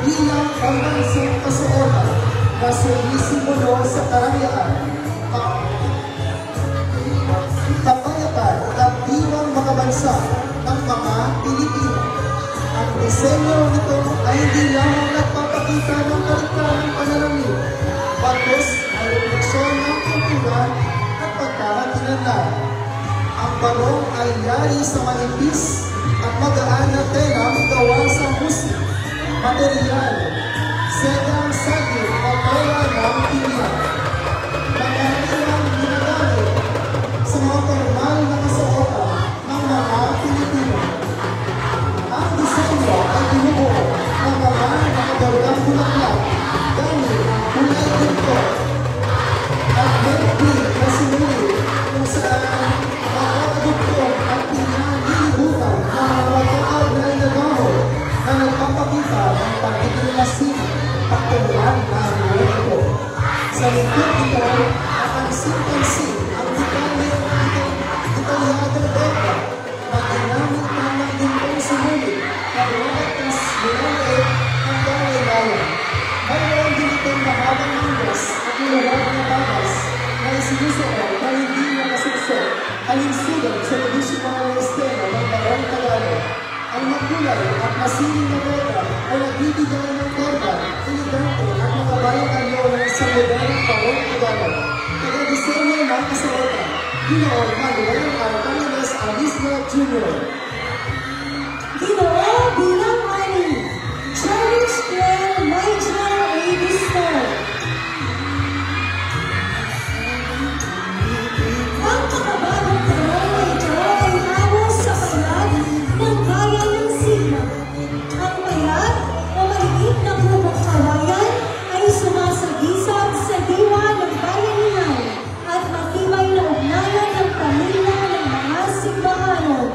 bilang pambansang kasuotan na sumisimulo sa karayaan, kapayapaan at diwang mga bansa ng mga Pilipino. Ang disenyo nito ay hindi lamang nagpapakita ng kaligtaang pananamit, bagkus ang refleksyon ng kultura at pagkakakilanlan. Ang barong ay yari sa manipis at magaan na telang gawa sa musik, material, sedang saging o tela ng pinya. Magandang ginagamit sa mga formal na kasuotan ng mga Pilipino. Ang disenyo ay binubuo ng mga nakagawang bulaklak gamit ang kulay ginto at medpig na sinuli kung saan makakadugtong at pinanilibutan ng mga mataag na inagaho na nagpapakita ng pagkikilasin at tunglan na ito. Sa lingkod ito, napansin-pansin ang detalyadong data na ginamit ng mga gintong sumulit na lumakas nilalait ang gawin-layan. Mayroon din itong mahabang lunas at luwag na bagas na isinusuot na hindi nakasuksok alinsulat sa tradisyonal na estela ng Barong Tagalog. Ang magulay at masiling na nota ay nagbibigay ng korda, elegante at mga bayang anyo sa modernong Barong Tagalog. Taga-disenyo ng kasuotan, Ginoong Manuel Arcanes Alisna Jr. Ginoo bilang ani, Charles Claire Michael A. Bistor. Ang makabagong barong na ito ay halos sa bayad ng bayan ng Sigma. Ang bayad o maliit na bubong kawayan ay sumasagisag sa diwa ng bayanihan at matibay na ugnayan ng pamilya ng mga Sigmahanon.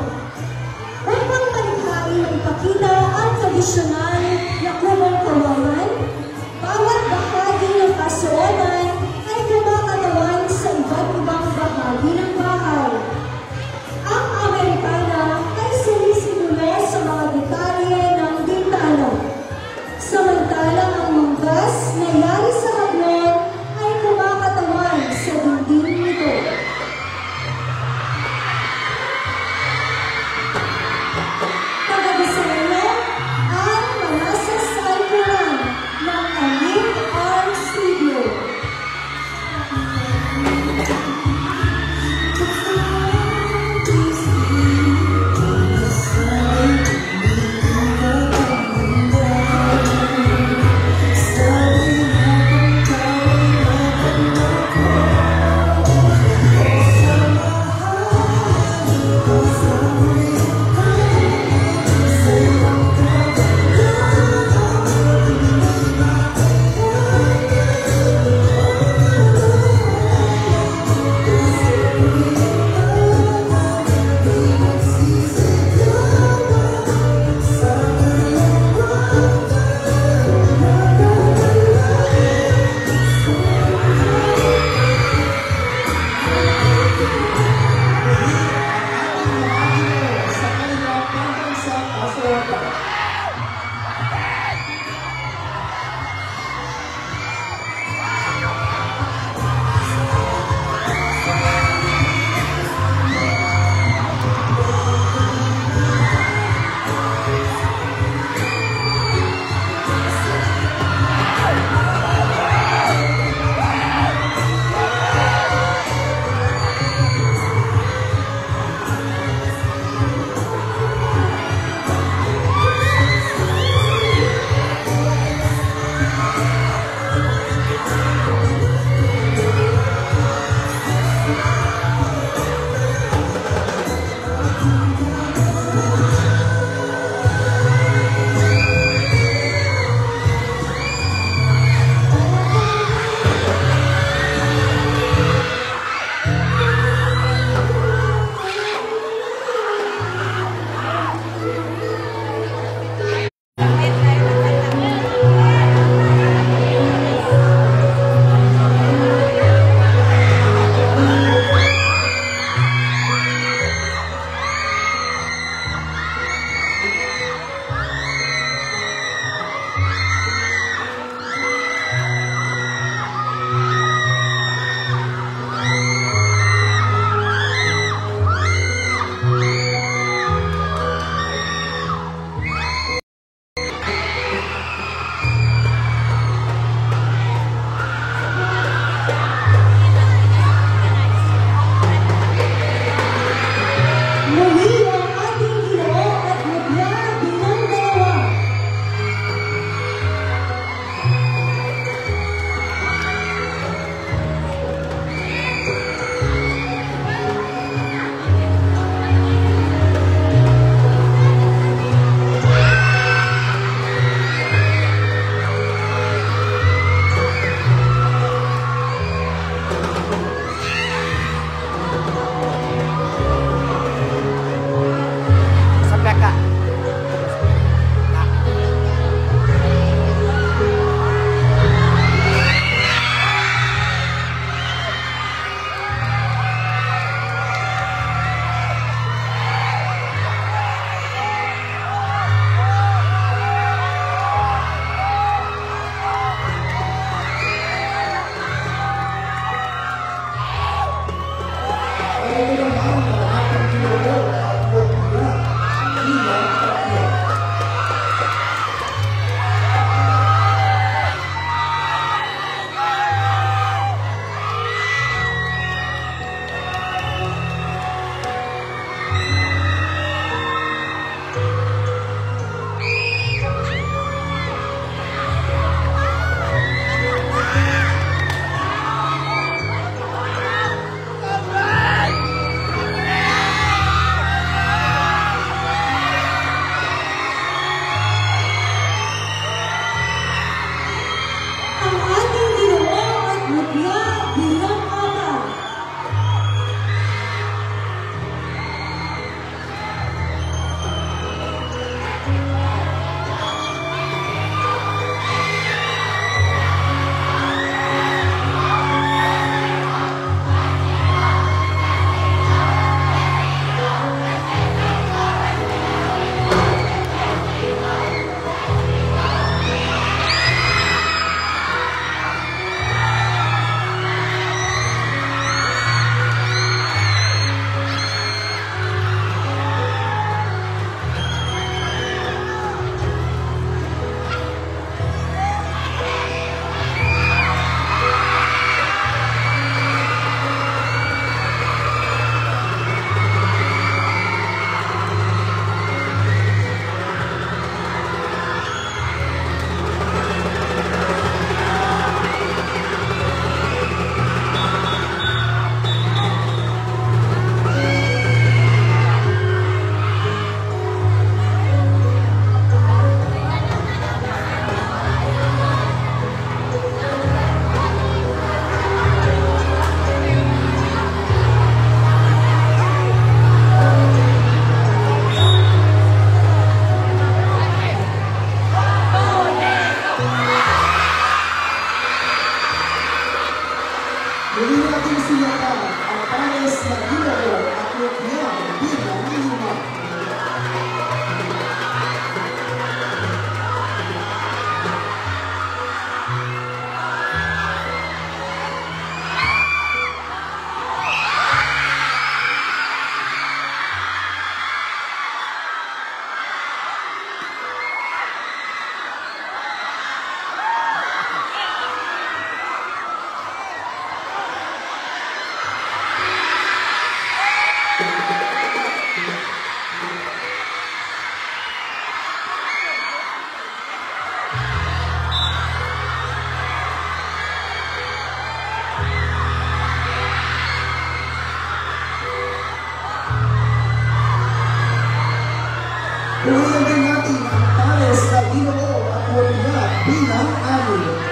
bilang ani.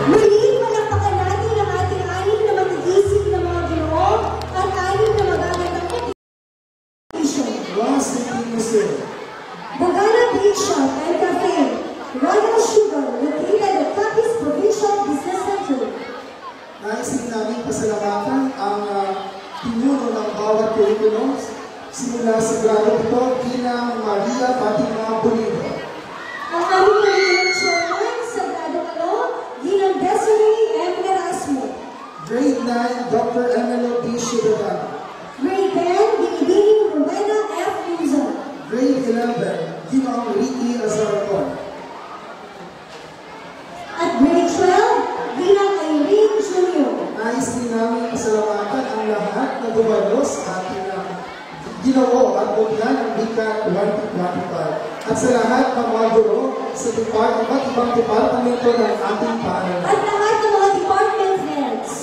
Muli, palakpakan natin ang ating anim na matigising na mga guro at anim na magagandang education. Once again, Muslim. Bagana Bishop and Cafe, Royal Sugar, located at Capiz Provincial Business Center. Nais din namin pasalamatan ang pinuno ng bawat curriculum simula sa grado ito, Ginang Maria Fatima Bonito. Ang aming curriculum chairman sa grado ito, Ginang Desiree M. Erasmo. Grade 9, Dr. Emelo B. Ciudadano. Grade 10, Binibining Rowena F. Luzon. Grade 11, Ginoong Ricky Azarcon. At grade 12, Ginang Irene Jr. Nais din namin pasalamatan ang lahat na dumalo sa ating ginawa at bugyan ng Bika 2025. At sa lahat ng mga guro sa iba't ibang departamento ng ating paaralan. At lahat ng mga department heads.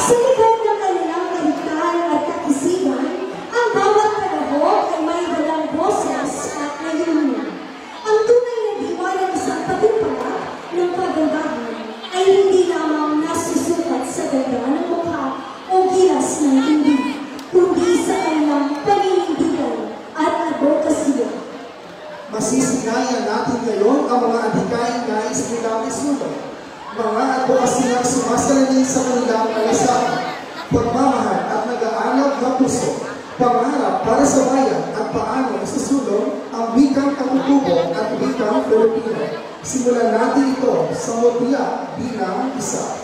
Sa likod ng kanilang kaligtahan at kakisigan, ang bawat kalahok ay may dalang boses at layunin. Ang tunay na diwa ng isang tagumpala ng pagandahan ay hindi lamang nasusukat sa ganda ng mukha o gilas ng hindi, kundi sa kanilang paninindigan at advokasya. Masisinayan natin ngayon ang mga adhikain nais nilang isulong. Mga advokasya na sumasalamin sa kanilang kalasahan, pagmamahal at nag-aalab na puso, pangarap para sa bayan at paano isusulong ang wikang katutubo at wikang Filipino. Simulan natin ito sa mutya bilang isa.